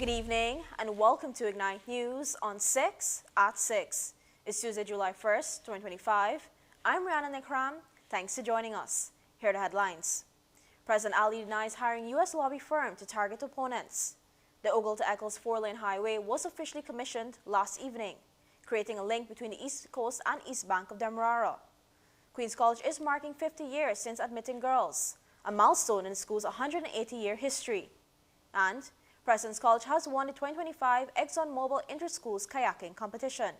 Good evening and welcome to Ignite News on 6 at 6. It's Tuesday, July 1st, 2025. I'm Rihanna Nikram. Thanks for joining us. Here are the headlines. President Ali denies hiring U.S. lobby firm to target opponents. The Ogle-Eccles 4-lane highway was officially commissioned last evening, creating a link between the East Coast and East Bank of Demerara. Queen's College is marking 50 years since admitting girls, a milestone in the school's 180-year history. And President's College has won the 2025 ExxonMobil Inter-Schools Kayaking competition.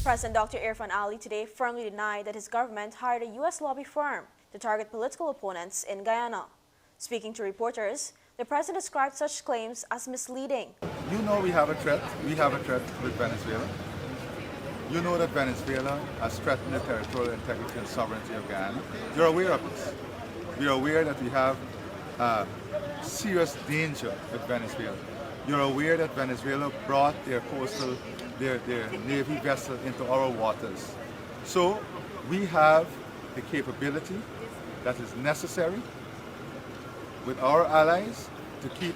President Dr. Irfan Ali today firmly denied that his government hired a U.S. lobby firm to target political opponents in Guyana. Speaking to reporters, the president described such claims as misleading. You know we have a threat. We have a threat with Venezuela. You know that Venezuela has threatened the territorial integrity and sovereignty of Guyana. You're aware of this. We are aware that we have serious danger with Venezuela. You're aware that Venezuela brought their Navy vessel into our waters. So we have the capability that is necessary with our allies to keep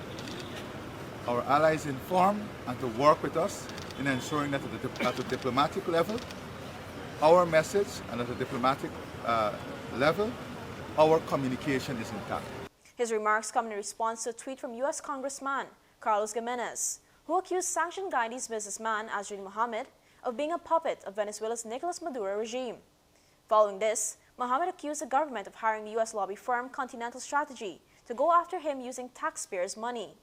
our allies informed and to work with us in ensuring that at the diplomatic level, our message, and at the diplomatic level, our communication is intact. His remarks come in response to a tweet from U.S. Congressman Carlos Gimenez, who accused sanctioned Guyanese businessman Azrin Mohammed of being a puppet of Venezuela's Nicolas Maduro regime. Following this, Mohammed accused the government of hiring the U.S. lobby firm Continental Strategy to go after him using taxpayers' money.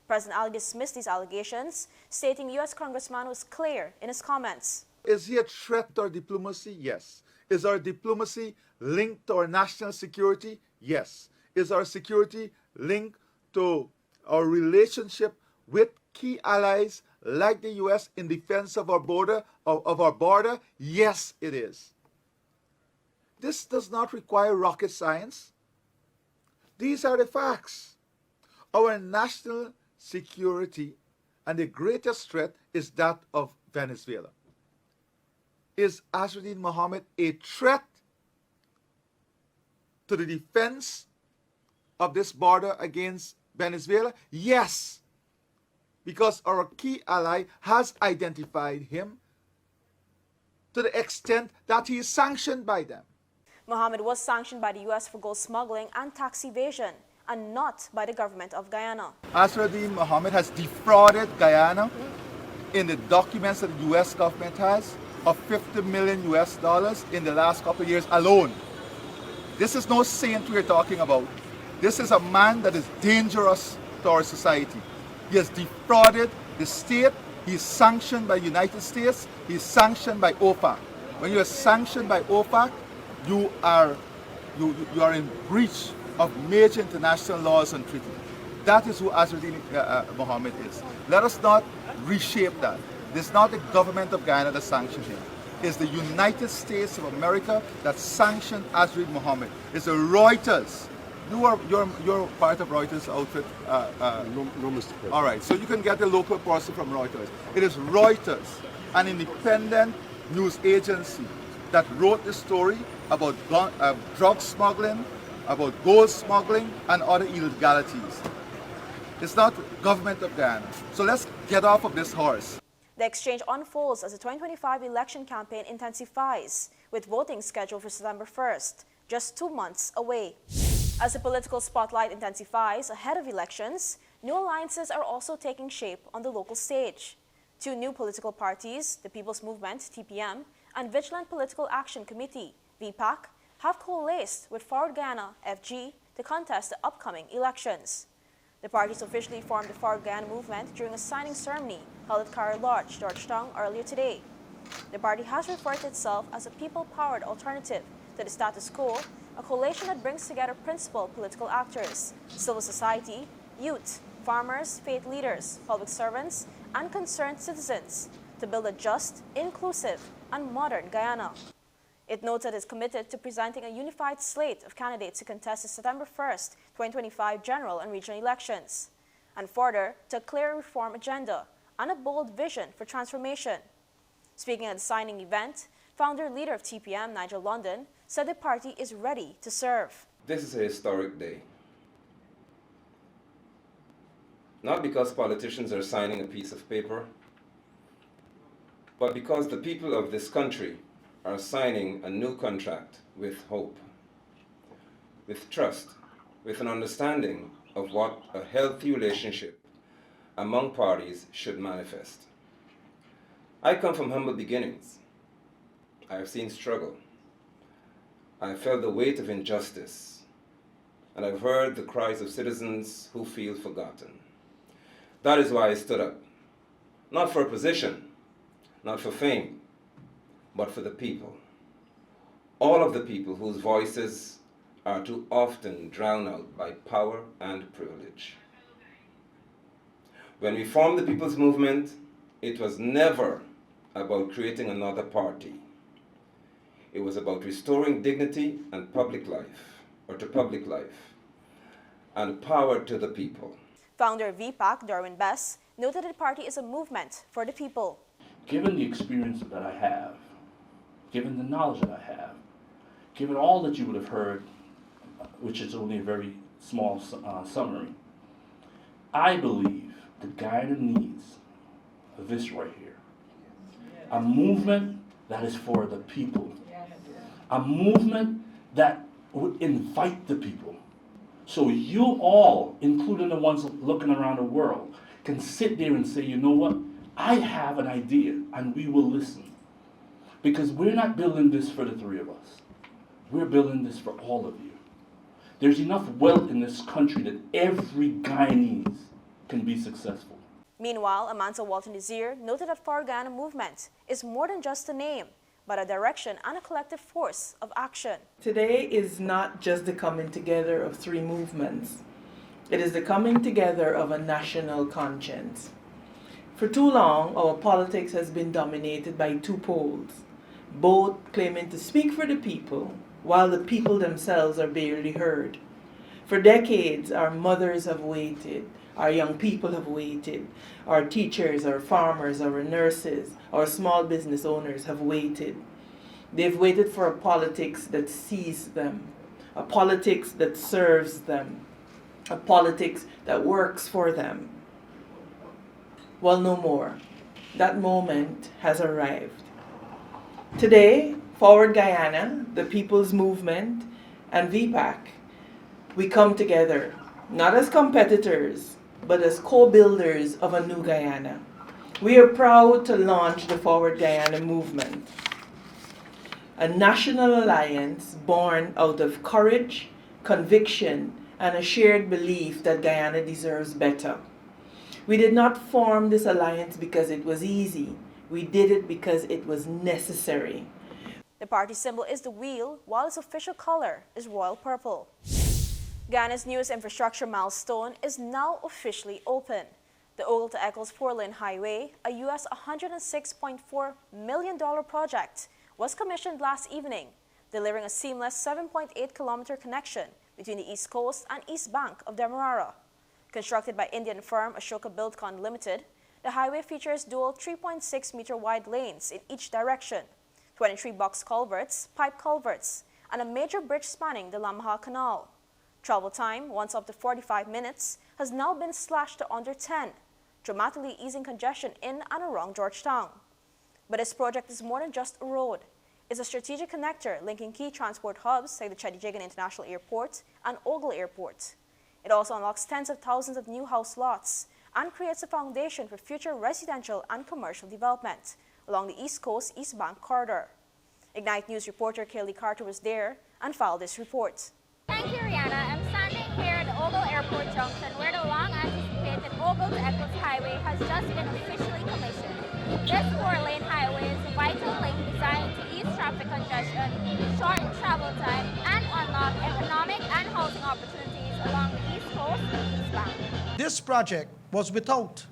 President Ali dismissed these allegations, stating the U.S. congressman was clear in his comments. Is he a threat to our diplomacy? Yes. Is our diplomacy linked to our national security? Yes. Is our security linked to our relationship with key allies like the U.S. in defense of our border? Yes, it is. This does not require rocket science. These are the facts. Our national security and the greatest threat is that of Venezuela. Is Azrin Mohammed a threat to the defense of this border against Venezuela? Yes, because our key ally has identified him to the extent that he is sanctioned by them. Mohammed was sanctioned by the U.S. for gold smuggling and tax evasion, and not by the government of Guyana. Azrin Mohammed has defrauded Guyana in the documents that the U.S. government has of $50 million in the last couple of years alone. This is no saint we're talking about. This is a man that is dangerous to our society. He has defrauded the state. He is sanctioned by the United States. He is sanctioned by OFAC. When you are sanctioned by OFAC, you are in breach of major international laws and treaties. That is who Azrin Mohammed is. Let us not reshape that. It's not the government of Guyana that sanctioned him. It's the United States of America that sanctioned Azrin Mohammed. It's the Reuters. You're part of Reuters outfit. No, Mr. President. All right, so you can get the local person from Reuters. It is Reuters, an independent news agency, that wrote the story about drug smuggling, about gold smuggling, and other illegalities. It's not government of Guyana. So let's get off of this horse. The exchange unfolds as the 2025 election campaign intensifies, with voting scheduled for September 1st, just 2 months away. As the political spotlight intensifies ahead of elections, new alliances are also taking shape on the local stage. 2 new political parties, the People's Movement, TPM, and Vigilant Political Action Committee, VPAC, have coalesced with Forward Guyana, FG, to contest the upcoming elections. The parties officially formed the Forward Guyana movement during a signing ceremony held at Carrier Lodge, Georgetown, earlier today. The party has referred to itself as a people-powered alternative to the status quo, a coalition that brings together principal political actors, civil society, youth, farmers, faith leaders, public servants, and concerned citizens to build a just, inclusive, and modern Guyana. It notes that it is committed to presenting a unified slate of candidates to contest the September 1st, 2025 general and regional elections, and further to a clear reform agenda and a bold vision for transformation. Speaking at the signing event, founder-leader of TPM, Nigel London, said the party is ready to serve. This is a historic day. not because politicians are signing a piece of paper, but because the people of this country are signing a new contract with hope, with trust, with an understanding of what a healthy relationship among parties should manifest. I come from humble beginnings. I have seen struggle. I have felt the weight of injustice, and I've heard the cries of citizens who feel forgotten. That is why I stood up, not for a position, not for fame, but for the people. All of the people whose voices are too often drowned out by power and privilege. When we formed the People's Movement, it was never about creating another party. It was about restoring dignity and public life, or to public life, and power to the people. Founder of VPAC, Darwin Bess, noted that the party is a movement for the people. Given the experience that I have, given the knowledge that I have, given all that you would have heard, which is only a very small summary, I believe that Guyana needs this right here. A movement that is for the people. A movement that would invite the people. So you all, including the ones looking around the world, can sit there and say, you know what? I have an idea, and we will listen. Because we're not building this for the three of us. We're building this for all of you. There's enough wealth in this country that every Guyanese can be successful. Meanwhile, Amantha Walton Desir noted that For Guyana movement is more than just a name, but a direction and a collective force of action. Today is not just the coming together of three movements. It is the coming together of a national conscience. For too long, our politics has been dominated by two poles, both claiming to speak for the people, while the people themselves are barely heard. For decades, our mothers have waited, our young people have waited, our teachers, our farmers, our nurses, our small business owners have waited. They've waited for a politics that sees them, a politics that serves them, a politics that works for them. Well, no more. That moment has arrived. Today, Forward Guyana, the People's Movement, and VPAC, we come together, not as competitors, but as co-builders of a new Guyana. We are proud to launch the Forward Guyana movement, a national alliance born out of courage, conviction, and a shared belief that Guyana deserves better. We did not form this alliance because it was easy. We did it because it was necessary. The party symbol is the wheel, while its official color is royal purple. Guyana's newest infrastructure milestone is now officially open. The Ogle-Eccles 4-lane highway, a US $106.4 million project, was commissioned last evening, delivering a seamless 7.8-kilometer connection between the east coast and east bank of Demerara. Constructed by Indian firm Ashoka Buildcon Limited, the highway features dual 3.6-meter wide lanes in each direction, 23 box culverts, pipe culverts, and a major bridge spanning the Lamaha Canal. Travel time, once up to 45 minutes, has now been slashed to under 10, dramatically easing congestion in and around Georgetown. But this project is more than just a road. It's a strategic connector linking key transport hubs like the Chedijigan International Airport and Ogle Airport. It also unlocks tens of thousands of new house lots and creates a foundation for future residential and commercial development along the East Coast East Bank corridor. Ignite News reporter Kaylee Carter was there and filed this report. Thank you, Rihanna. I'm standing here at the Ogle Airport Junction where the long-anticipated Ogle-Eccles Highway has just been officially commissioned. This 4-lane highway is a vital link designed to ease traffic congestion, shorten travel time, and unlock economic and housing opportunities along the East Coast and East Bank. This project was without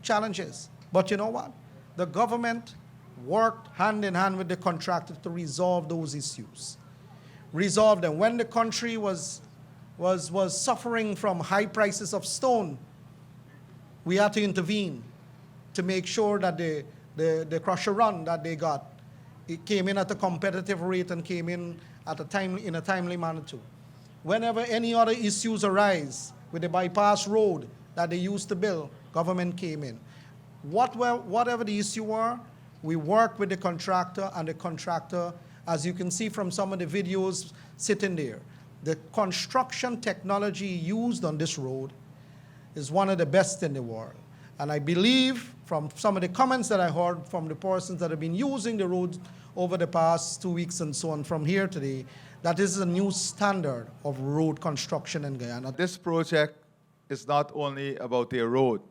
challenges, but you know what? The government worked hand in hand with the contractor to resolve those issues. Resolve them. When the country was suffering from high prices of stone, we had to intervene to make sure that the crusher run that they got, it came in at a competitive rate and came in at in a timely manner too. Whenever any other issues arise with the bypass road, that they used to build, government came in. Whatever the issue were, we worked with the contractor, and the contractor, as you can see from some of the videos sitting there, the construction technology used on this road is one of the best in the world. And I believe from some of the comments that I heard from the persons that have been using the road over the past 2 weeks and so on from here today, that this is a new standard of road construction in Guyana. This project is not only about a road.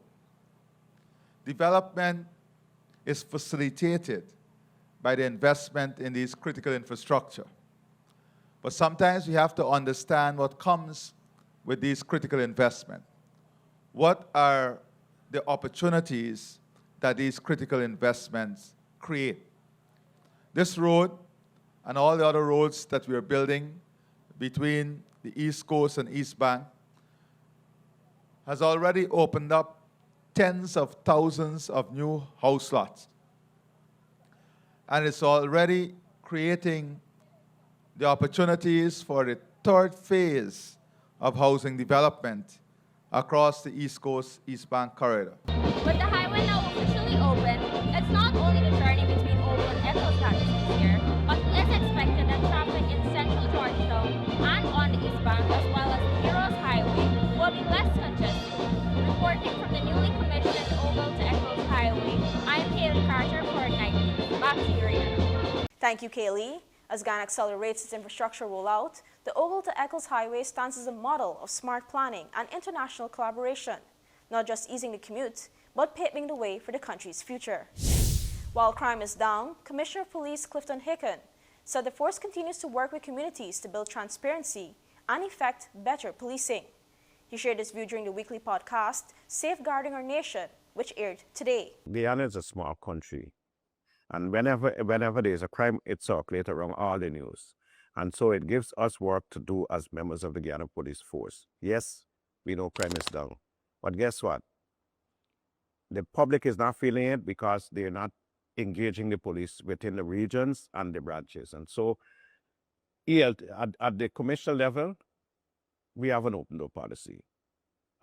Development is facilitated by the investment in these critical infrastructure. But sometimes we have to understand what comes with these critical investments. What are the opportunities that these critical investments create? This road and all the other roads that we are building between the East Coast and East Bank has already opened up tens of thousands of new house lots. And it's already creating the opportunities for the third phase of housing development across the East Coast, East Bank corridor. With the highway now officially open, it's not only the journey between Ogle-Eccles that is easier, but it is expected that traffic in central Georgetown and on the East Bank, as well as the Heroes Highway, will be less congested. Reporting from the newly commissioned Ogle-Eccles Highway, I'm Kayak for Ignite. Back to you, Rita. Thank you, Kaylee. As Ghana accelerates its infrastructure rollout, the Ogle-Eccles Highway stands as a model of smart planning and international collaboration, not just easing the commute, but paving the way for the country's future. While crime is down, Commissioner of Police Clifton Hicken said the force continues to work with communities to build transparency and effect better policing. He shared this view during the weekly podcast, Safeguarding Our Nation, which aired today. Guyana is a small country. And whenever there's a crime, it circulates around all the news. And so it gives us work to do as members of the Guyana Police Force. Yes, we know crime is down. But guess what? The public is not feeling it because they're not engaging the police within the regions and the branches. And so at the commissioner level, we have an open door policy.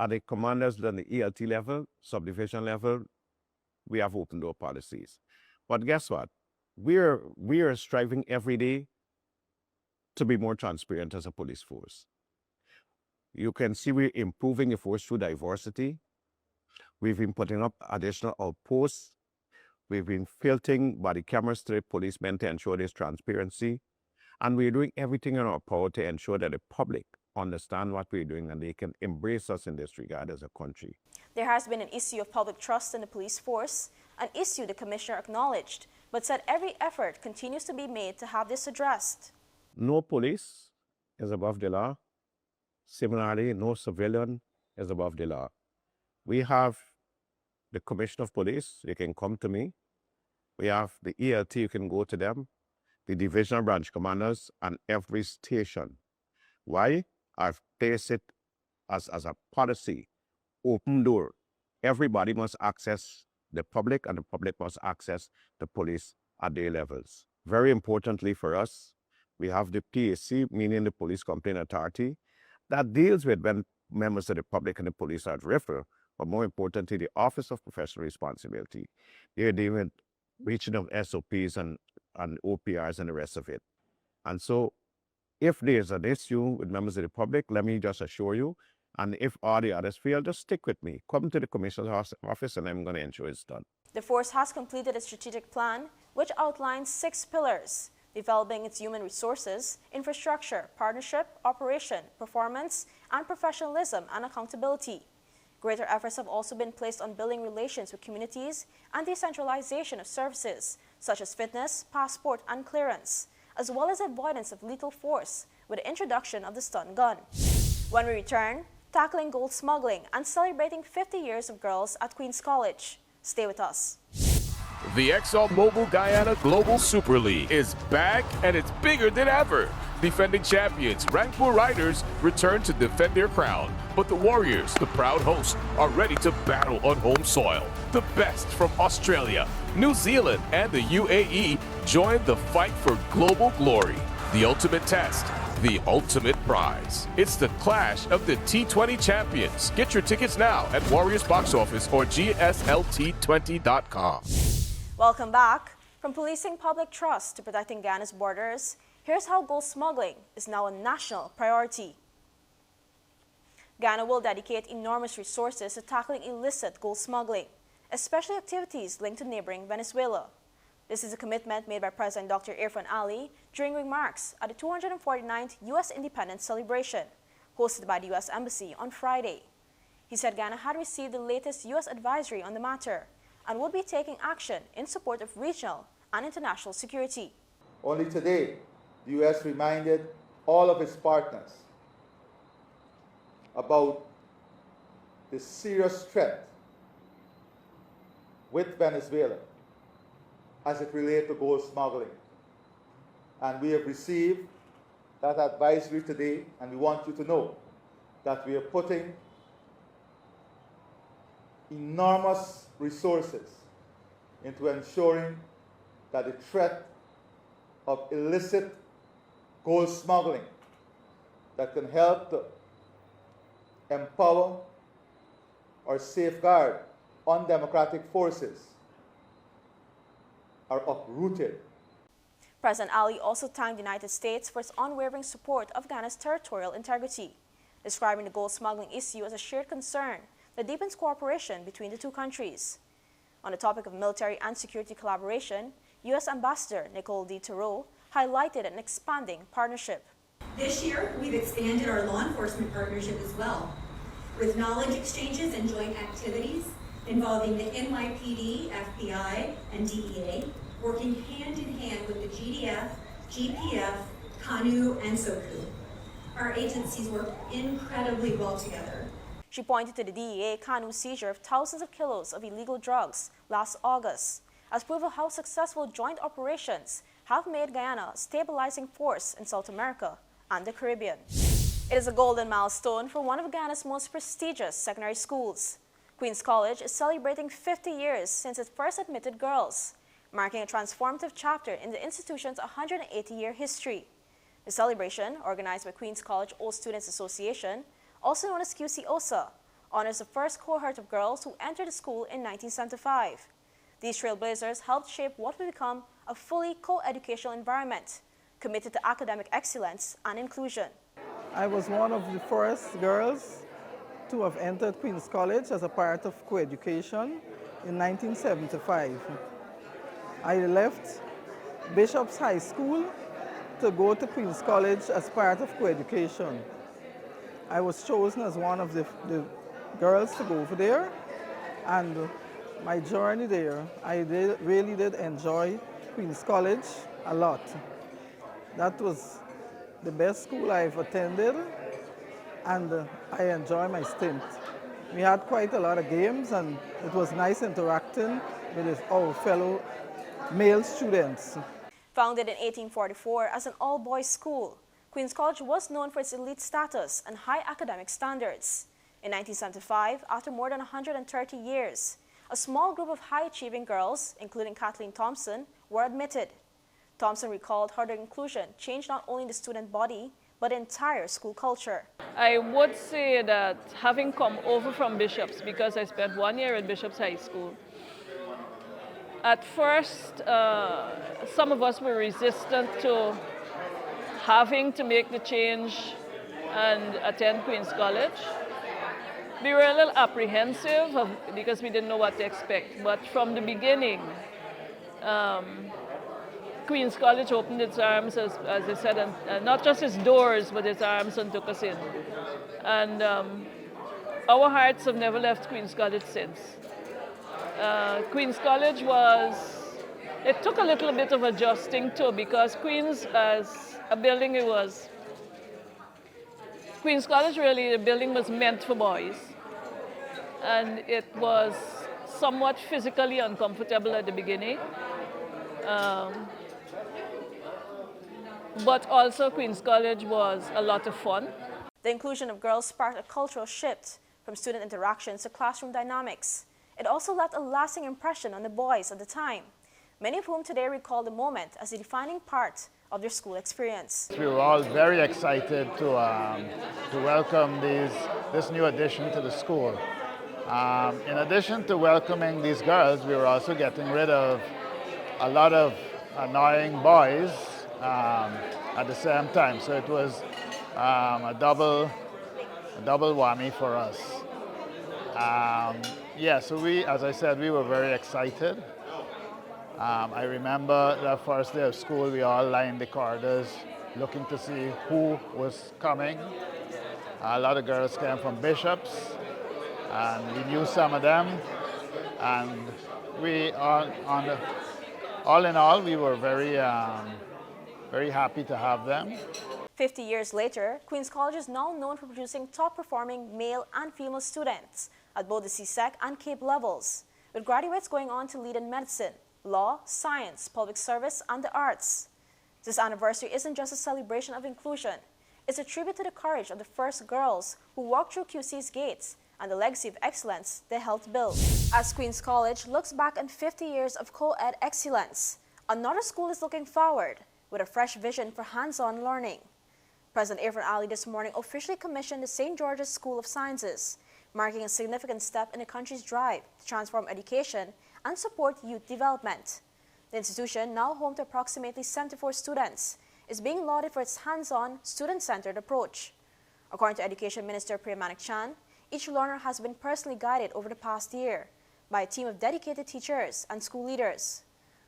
At the commanders and the ELT level, subdivision level, we have open door policies. But guess what? We are striving every day to be more transparent as a police force. You can see we're improving the force through diversity. We've been putting up additional outposts. We've been filtering body cameras to the policemen to ensure there's transparency. And we're doing everything in our power to ensure that the public understand what we're doing and they can embrace us in this regard as a country. There has been an issue of public trust in the police force, an issue the commissioner acknowledged, but said every effort continues to be made to have this addressed. No police is above the law. Similarly, no civilian is above the law. We have the commissioner of police, you can come to me. We have the ELT, you can go to them. The divisional branch commanders and every station. Why? I've placed it as a policy, open door. Everybody must access the public and the public must access the police at their levels. Very importantly for us, we have the PAC, meaning the Police Complaint Authority, that deals with when members of the public and the police are at refer, but more importantly, the Office of Professional Responsibility. They're dealing with reaching of SOPs and OPRs and the rest of it. And so if there's an issue with members of the public, let me just assure you, and if all the others fail, just stick with me. Come to the Commissioner's office and I'm going to ensure it's done. The force has completed a strategic plan which outlines 6 pillars: developing its human resources, infrastructure, partnership, operation, performance, and professionalism and accountability. Greater efforts have also been placed on building relations with communities and decentralization of services, such as fitness, passport, and clearance, as well as avoidance of lethal force with the introduction of the stun gun. When we return, tackling gold smuggling and celebrating 50 years of girls at Queen's College. Stay with us. The ExxonMobil Guyana Global Super League is back and it's bigger than ever. Defending champions, Rangpur Riders return to defend their crown. But the Warriors, the proud hosts, are ready to battle on home soil. The best from Australia, New Zealand, and the UAE join the fight for global glory. The ultimate test, the ultimate prize. It's the clash of the T20 champions. Get your tickets now at Warriors Box Office or GSLT20.com. Welcome back. From policing public trust to protecting Ghana's borders, here's how gold smuggling is now a national priority. Ghana will dedicate enormous resources to tackling illicit gold smuggling, especially activities linked to neighboring Venezuela. This is a commitment made by President Dr. Irfan Ali during remarks at the 249th U.S. Independence Celebration, hosted by the U.S. Embassy on Friday. He said Ghana had received the latest U.S. advisory on the matter and would be taking action in support of regional and international security. Only today, the U.S. reminded all of its partners about the serious threat with Venezuela as it relates to gold smuggling. And we have received that advisory today, and we want you to know that we are putting enormous resources into ensuring that the threat of illicit gold smuggling that can help to empower or safeguard undemocratic forces are uprooted. President Ali also thanked the United States for its unwavering support of Ghana's territorial integrity, describing the gold smuggling issue as a shared concern that deepens cooperation between the two countries. On the topic of military and security collaboration, U.S. Ambassador Nicole D. Thoreau highlighted an expanding partnership. This year, we've expanded our law enforcement partnership as well, with knowledge exchanges and joint activities involving the NYPD, FBI, and DEA, working hand in hand with the GDF, GPF, KANU, and SOKU. Our agencies work incredibly well together. She pointed to the DEA KANU seizure of thousands of kilos of illegal drugs last August as proof of how successful joint operations have made Guyana a stabilizing force in South America and the Caribbean. It is a golden milestone for one of Ghana's most prestigious secondary schools. Queen's College is celebrating 50 years since it first admitted girls, marking a transformative chapter in the institution's 180-year history. The celebration, organized by Queen's College Old Students Association, also known as QCOSA, honors the first cohort of girls who entered the school in 1975. These trailblazers helped shape what will become a fully co-educational environment, committed to academic excellence and inclusion. I was one of the first girls to have entered Queen's College as a part of co-education in 1975. I left Bishop's High School to go to Queen's College as part of co-education. I was chosen as one of the girls to go over there, and my journey there, I really did enjoy Queen's College a lot. That was the best school I've attended, and I enjoy my stint. We had quite a lot of games, and it was nice interacting with our fellow male students. Founded in 1844 as an all-boys school, Queen's College was known for its elite status and high academic standards. In 1975, after more than 130 years, a small group of high-achieving girls, including Kathleen Thompson, were admitted. Thompson recalled how their inclusion changed not only the student body, but the entire school culture. I would say that having come over from Bishop's, because I spent 1 year at Bishop's High School, at first, some of us were resistant to having to make the change and attend Queen's College. We were a little apprehensive because we didn't know what to expect. But from the beginning, Queen's College opened its arms, as I said, and not just its doors, but its arms, and took us in. And our hearts have never left Queen's College since. Queen's College it took a little bit of adjusting too, because Queen's, as a building it was, Queen's College really, the building was meant for boys. And it was somewhat physically uncomfortable at the beginning. But also Queen's College was a lot of fun. The inclusion of girls sparked a cultural shift from student interactions to classroom dynamics. It also left a lasting impression on the boys at the time, many of whom today recall the moment as the defining part of their school experience. We were all very excited to welcome this new addition to the school. In addition to welcoming these girls, we were also getting rid of a lot of annoying boys at the same time. So it was a double whammy for us. So we, as I said, we were very excited. I remember the first day of school, we all lined the corridors looking to see who was coming. A lot of girls came from Bishops, and we knew some of them. And we, all in all, we were very happy to have them. 50 years later, Queen's College is now known for producing top-performing male and female students at both the CSEC and CAPE levels, with graduates going on to lead in medicine, law, science, public service, and the arts. This anniversary isn't just a celebration of inclusion. It's a tribute to the courage of the first girls who walked through QC's gates and the legacy of excellence they helped build. As Queen's College looks back on 50 years of co-ed excellence, another school is looking forward with a fresh vision for hands-on learning. President Irfan Ali this morning officially commissioned the St. George's School of Sciences, marking a significant step in the country's drive to transform education and support youth development. The institution, now home to approximately 74 students, is being lauded for its hands-on, student-centered approach. According to Education Minister Priyamanik Chan, each learner has been personally guided over the past year by a team of dedicated teachers and school leaders.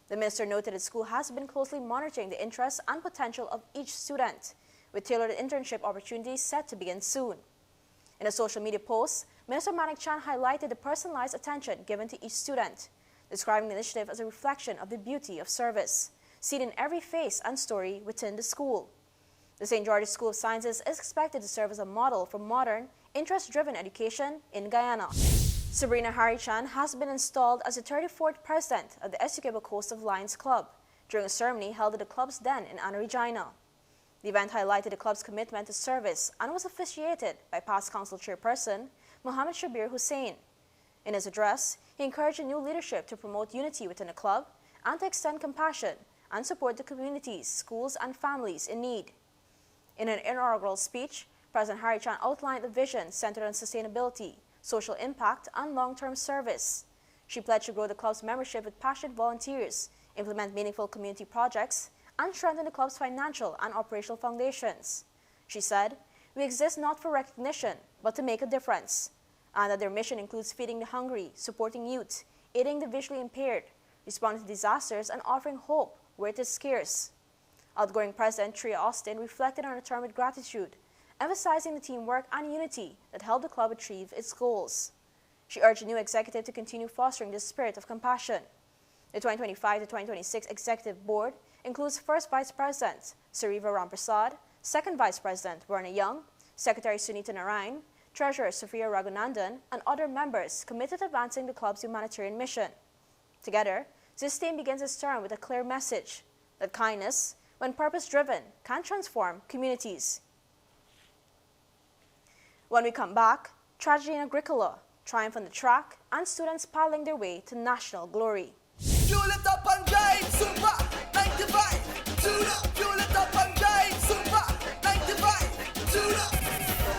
The minister noted the school has been closely monitoring the interests and potential of each student, with tailored internship opportunities set to begin soon. In a social media post, Minister Manik Chan highlighted the personalized attention given to each student, describing the initiative as a reflection of the beauty of service, seen in every face and story within the school. The St. George's School of Sciences is expected to serve as a model for modern, interest-driven education in Guyana. Sabrina Harichan has been installed as the 34th president of the Essequibo Coast of Lions Club during a ceremony held at the club's den in Anna Regina. The event highlighted the club's commitment to service and was officiated by past council chairperson Mohammed Shabir Hussain. In his address, he encouraged the new leadership to promote unity within the club and to extend compassion and support the communities, schools, and families in need. In an inaugural speech, President Harichan outlined a vision centered on sustainability, social impact, and long-term service. She pledged to grow the club's membership with passionate volunteers, implement meaningful community projects, and strengthen the club's financial and operational foundations. She said, "We exist not for recognition, but to make a difference," and that their mission includes feeding the hungry, supporting youth, aiding the visually impaired, responding to disasters, and offering hope where it is scarce. Outgoing President Tria Austin reflected on the term with gratitude, emphasizing the teamwork and unity that helped the club achieve its goals. She urged the new executive to continue fostering this spirit of compassion. The 2025 to 2026 Executive Board includes First Vice President Sariva Ramprasad, Second Vice President Verna Young, Secretary Sunita Narayan, Treasurer Sophia Raghunandan, and other members committed to advancing the club's humanitarian mission. Together, this team begins its term with a clear message that kindness, when purpose-driven, can transform communities. When we come back, tragedy in Agricola, triumph on the track, and students paddling their way to national glory. Fuel it up and drive, super 95, tune up. Fuel it up and drive, super 95, tune up.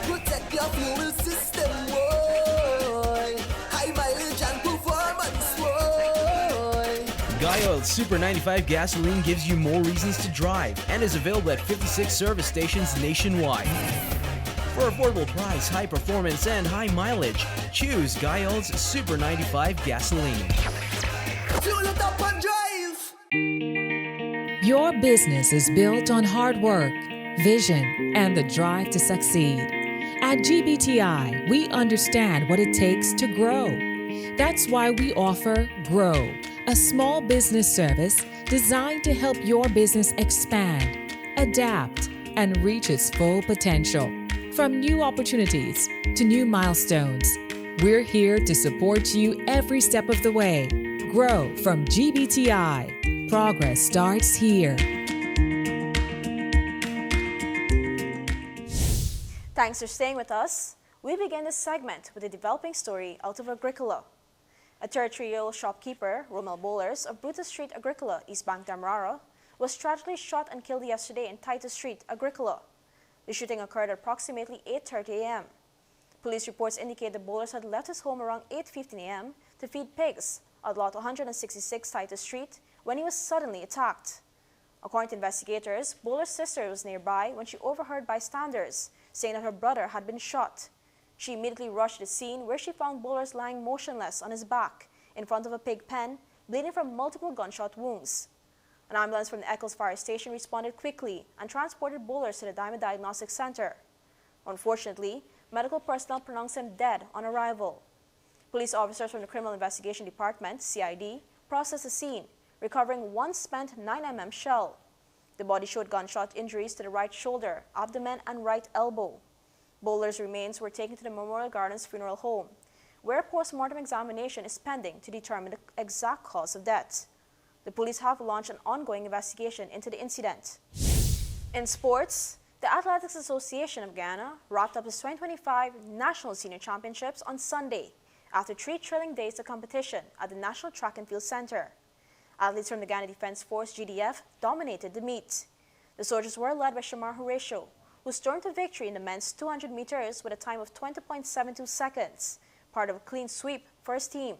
Protect your fuel system, boy. High mileage and performance, boy. gov't Super 95 gasoline gives you more reasons to drive and is available at 56 service stations nationwide. For affordable price, high performance, and high mileage, choose gov't Super 95 gasoline. Fuel it up and drive. Your business is built on hard work, vision, and the drive to succeed. At GBTI, we understand what it takes to grow. That's why we offer Grow, a small business service designed to help your business expand, adapt, and reach its full potential. From new opportunities to new milestones, we're here to support you every step of the way. Grow from GBTI. Progress starts here. Thanks for staying with us. We begin this segment with a developing story out of Agricola. A territorial shopkeeper, Romel Bowlers of Brutus Street, Agricola, East Bank, Demerara, was tragically shot and killed yesterday in Titus Street, Agricola. The shooting occurred at approximately 8:30 a.m. Police reports indicate the Bowlers had left his home around 8:15 a.m. to feed pigs at lot 166 Titus Street when he was suddenly attacked. According to investigators, Bowler's sister was nearby when she overheard bystanders saying that her brother had been shot. She immediately rushed to the scene where she found Bowlers lying motionless on his back in front of a pig pen, bleeding from multiple gunshot wounds. An ambulance from the Eccles fire station responded quickly and transported Bowlers to the Diamond Diagnostic Center. Unfortunately, medical personnel pronounced him dead on arrival. Police officers from the Criminal Investigation Department, CID, processed the scene, recovering one spent 9mm shell. The body showed gunshot injuries to the right shoulder, abdomen, and right elbow. Bowler's remains were taken to the Memorial Gardens Funeral Home, where a post-mortem examination is pending to determine the exact cause of death. The police have launched an ongoing investigation into the incident. In sports, the Athletics Association of Guyana wrapped up its 2025 National Senior Championships on Sunday after 3 thrilling days of competition at the National Track and Field Center. Athletes from the Ghana Defense Force GDF dominated the meet. The soldiers were led by Shamar Horatio, who stormed to victory in the men's 200 meters with a time of 20.72 seconds, part of a clean sweep for his team.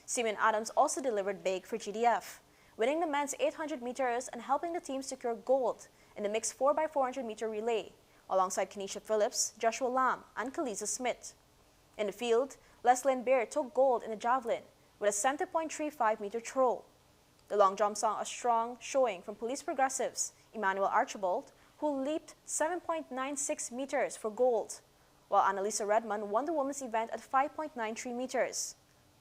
Simeon Adams also delivered big for GDF, winning the men's 800 meters and helping the team secure gold in the mixed 4x400 meter relay, alongside Kenesha Phillips, Joshua Lamb, and Kaliza Smith. In the field, Leslyn Bear took gold in the javelin with a 70.35 meter throw. The long jump saw a strong showing from Police Progressives, Emmanuel Archibald, who leaped 7.96 meters for gold, while Annalisa Redmond won the women's event at 5.93 meters.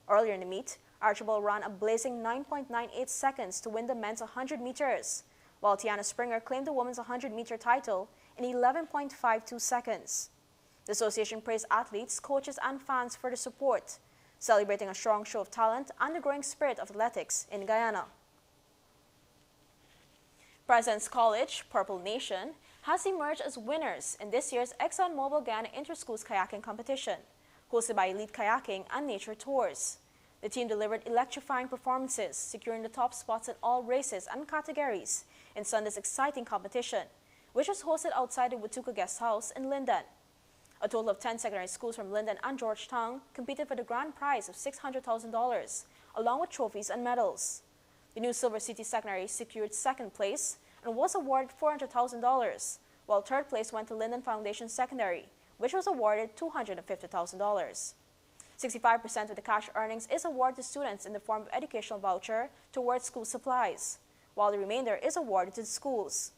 Earlier in the meet, Archibald ran a blazing 9.98 seconds to win the men's 100 meters, while Tiana Springer claimed the women's 100-meter title in 11.52 seconds. The association praised athletes, coaches, and fans for the support, celebrating a strong show of talent and the growing spirit of athletics in Guyana. President's College, Purple Nation, has emerged as winners in this year's ExxonMobil Guyana Inter-Schools Kayaking Competition, hosted by Elite Kayaking and Nature Tours. The team delivered electrifying performances, securing the top spots in all races and categories in Sunday's exciting competition, which was hosted outside the Watuka Guest House in Linden. A total of 10 secondary schools from Linden and Georgetown competed for the grand prize of $600,000, along with trophies and medals. The New Silver City Secondary secured second place and was awarded $400,000, while third place went to Linden Foundation Secondary, which was awarded $250,000. 65% of the cash earnings is awarded to students in the form of educational voucher towards school supplies, while the remainder is awarded to the schools.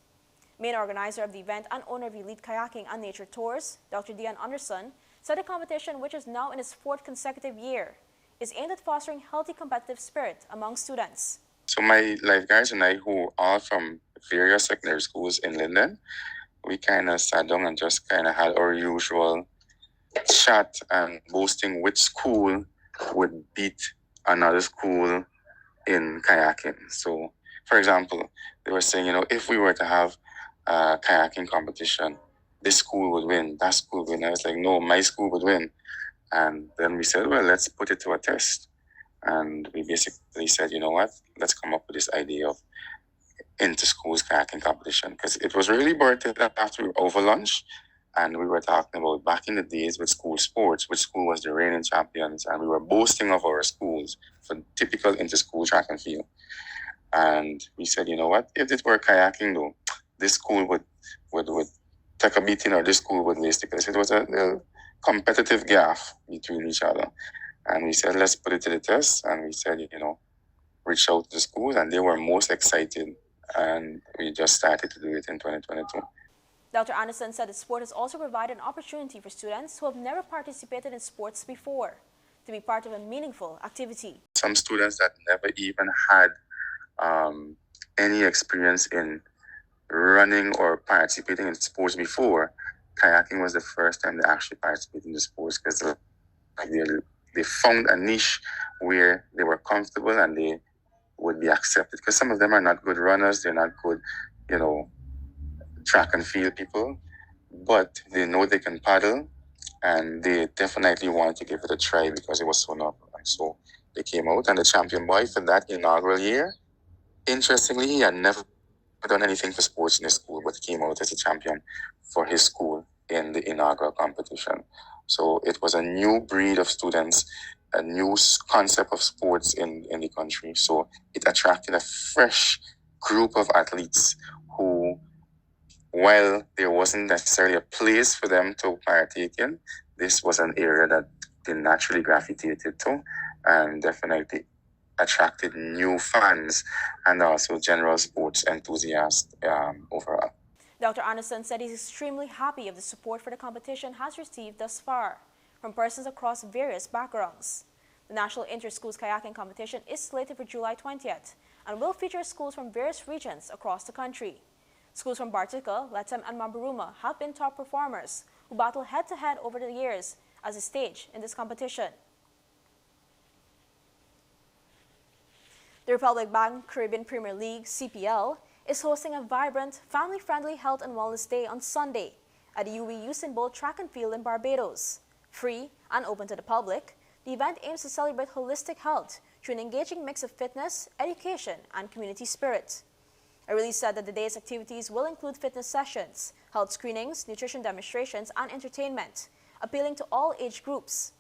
Main organizer of the event and owner of Elite Kayaking and Nature Tours, Dr. Dion Anderson, said the competition, which is now in its 4th consecutive year, is aimed at fostering healthy competitive spirit among students. So my lifeguards and I, who are from various secondary schools in Linden, we kind of sat down and just kind of had our usual chat and boasting which school would beat another school in kayaking. So, for example, they were saying, if we were to have a kayaking competition, this school would win, that school would win. I was like, no, my school would win. And then we said, well, let's put it to a test. And we basically said, you know what, let's come up with this idea of inter-schools kayaking competition, because it was really birthed after over lunch. And we were talking about back in the days with school sports, which school was the reigning champions, and we were boasting of our schools for typical inter-school track and field. And we said, you know what, if it were kayaking though, this school would take a beating, or this school would waste it, because it was a competitive gap between each other. And we said, let's put it to the test. And we said, reach out to the schools, and they were most excited. And we just started to do it in 2022. Dr. Anderson said the sport has also provided an opportunity for students who have never participated in sports before to be part of a meaningful activity. Some students that never even had any experience in running or participating in sports before, kayaking was the first time they actually participated in the sports, because they found a niche where they were comfortable and they would be accepted. Because some of them are not good runners, they're not good, track and field people, but they know they can paddle, and they definitely wanted to give it a try because it was so novel. And so they came out, and the champion boy for that inaugural year, interestingly, he had never done anything for sports in his school, but he came out as a champion for his school in the inaugural competition. So it was a new breed of students, a new concept of sports in the country. So it attracted a fresh group of athletes who, while there wasn't necessarily a place for them to partake in, this was an area that they naturally gravitated to and definitely attracted new fans and also general sports enthusiasts overall. Dr. Anderson said he's extremely happy of the support for the competition has received thus far from persons across various backgrounds. The National Inter-Schools Kayaking Competition is slated for July 20th and will feature schools from various regions across the country. Schools from Bartica, Letem, and Mamburuma have been top performers who battle head-to-head over the years as a stage in this competition. The Republic Bank Caribbean Premier League, CPL, is hosting a vibrant, family-friendly health and wellness day on Sunday at the UWI Usain Bolt Track and Field in Barbados. Free and open to the public, the event aims to celebrate holistic health through an engaging mix of fitness, education, and community spirit. A release said that the day's activities will include fitness sessions, health screenings, nutrition demonstrations, and entertainment, appealing to all age groups.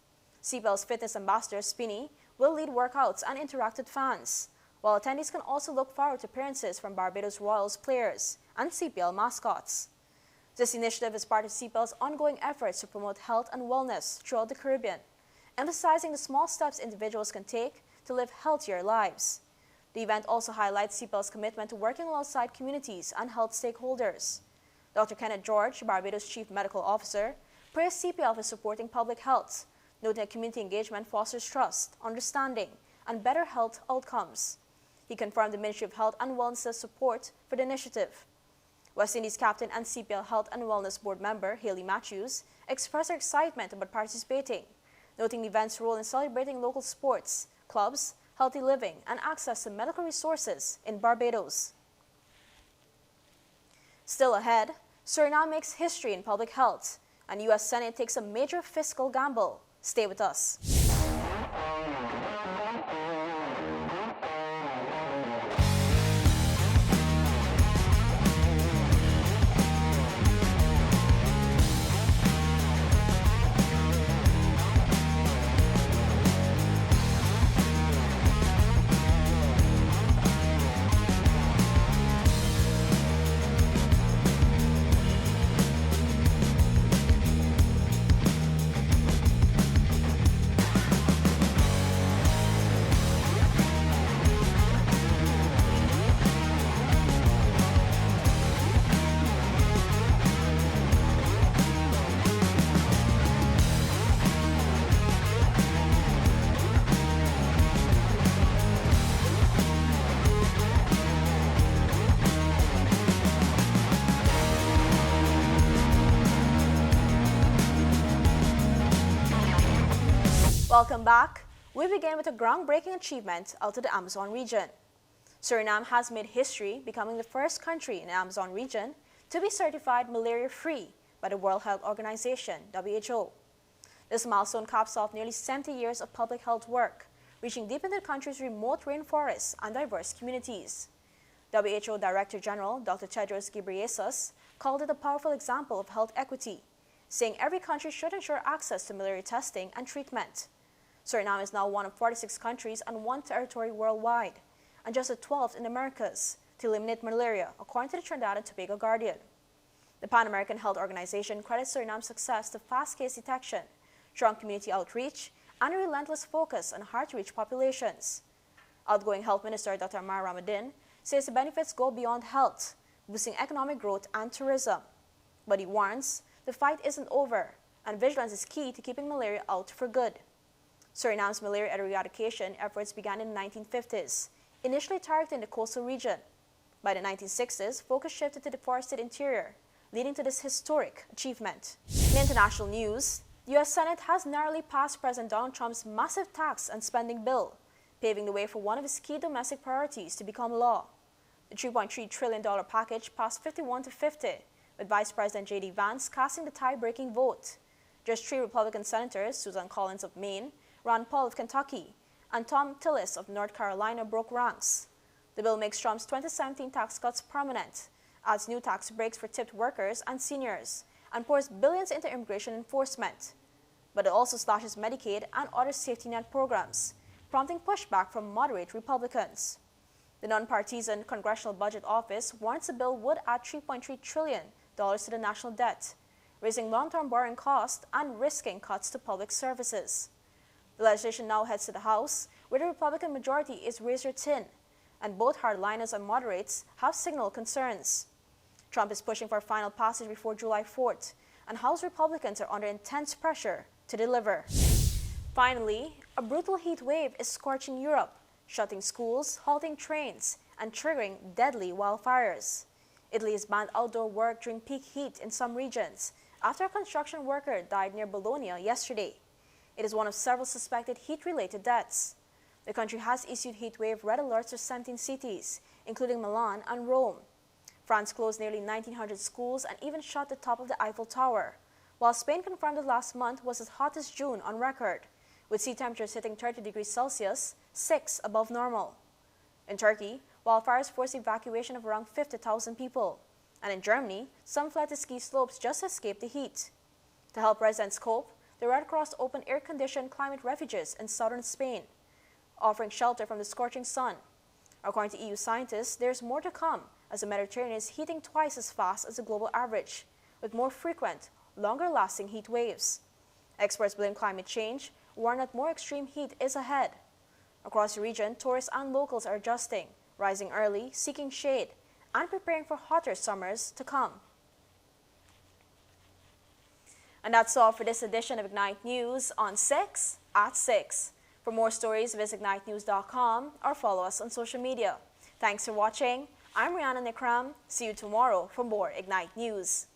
CPL's fitness ambassador, Spinny, will lead workouts and interact with fans, while attendees can also look forward to appearances from Barbados Royals players and CPL mascots. This initiative is part of CPL's ongoing efforts to promote health and wellness throughout the Caribbean, emphasizing the small steps individuals can take to live healthier lives. The event also highlights CPL's commitment to working alongside communities and health stakeholders. Dr. Kenneth George, Barbados Chief Medical Officer, praised CPL for supporting public health, noting that community engagement fosters trust, understanding, and better health outcomes. He confirmed the Ministry of Health and Wellness's support for the initiative. West Indies captain and CPL Health and Wellness Board member Haley Matthews expressed her excitement about participating, noting the event's role in celebrating local sports, clubs, healthy living, and access to medical resources in Barbados. Still ahead, Suriname makes history in public health, and U.S. Senate takes a major fiscal gamble. Stay with us. Welcome back. We begin with a groundbreaking achievement out of the Amazon region. Suriname has made history, becoming the first country in the Amazon region to be certified malaria-free by the World Health Organization, WHO. This milestone caps off nearly 70 years of public health work, reaching deep into the country's remote rainforests and diverse communities. WHO Director General Dr. Tedros Ghebreyesus called it a powerful example of health equity, saying every country should ensure access to malaria testing and treatment. Suriname is now one of 46 countries and one territory worldwide, and just the 12th in the Americas to eliminate malaria, according to the Trinidad and Tobago Guardian. The Pan American Health Organization credits Suriname's success to fast case detection, strong community outreach, and a relentless focus on hard-to-reach populations. Outgoing Health Minister Dr. Amar Ramadan says the benefits go beyond health, boosting economic growth and tourism. But he warns the fight isn't over, and vigilance is key to keeping malaria out for good. Suriname's malaria eradication efforts began in the 1950s, initially targeting the coastal region. By the 1960s, focus shifted to the forested interior, leading to this historic achievement. In international news, the U.S. Senate has narrowly passed President Donald Trump's massive tax and spending bill, paving the way for one of his key domestic priorities to become law. The $3.3 trillion package passed 51-50, with Vice President J.D. Vance casting the tie-breaking vote. Just 3 Republican senators, Susan Collins of Maine, Ron Paul of Kentucky, and Tom Tillis of North Carolina broke ranks. The bill makes Trump's 2017 tax cuts permanent, adds new tax breaks for tipped workers and seniors, and pours billions into immigration enforcement. But it also slashes Medicaid and other safety net programs, prompting pushback from moderate Republicans. The nonpartisan Congressional Budget Office warns the bill would add $3.3 trillion to the national debt, raising long-term borrowing costs and risking cuts to public services. The legislation now heads to the House, where the Republican majority is razor-thin, and both hardliners and moderates have signaled concerns. Trump is pushing for final passage before July 4th, and House Republicans are under intense pressure to deliver. Finally, a brutal heat wave is scorching Europe, shutting schools, halting trains, and triggering deadly wildfires. Italy has banned outdoor work during peak heat in some regions after a construction worker died near Bologna yesterday. It is one of several suspected heat-related deaths. The country has issued heat wave red alerts to 17 cities, including Milan and Rome. France closed nearly 1,900 schools and even shut the top of the Eiffel Tower, while Spain confirmed that last month was its hottest June on record, with sea temperatures hitting 30 degrees Celsius, 6 above normal. In Turkey, wildfires forced the evacuation of around 50,000 people. And in Germany, some fled to ski slopes just to escape the heat. To help residents cope, the Red Cross opened air-conditioned climate refuges in southern Spain, offering shelter from the scorching sun. According to EU scientists, there's more to come as the Mediterranean is heating twice as fast as the global average, with more frequent, longer-lasting heat waves. Experts blame climate change, warn that more extreme heat is ahead. Across the region, tourists and locals are adjusting, rising early, seeking shade, and preparing for hotter summers to come. And that's all for this edition of Ignite News on 6 at 6. For more stories, visit ignitenews.com or follow us on social media. Thanks for watching. I'm Rihanna Nikram. See you tomorrow for more Ignite News.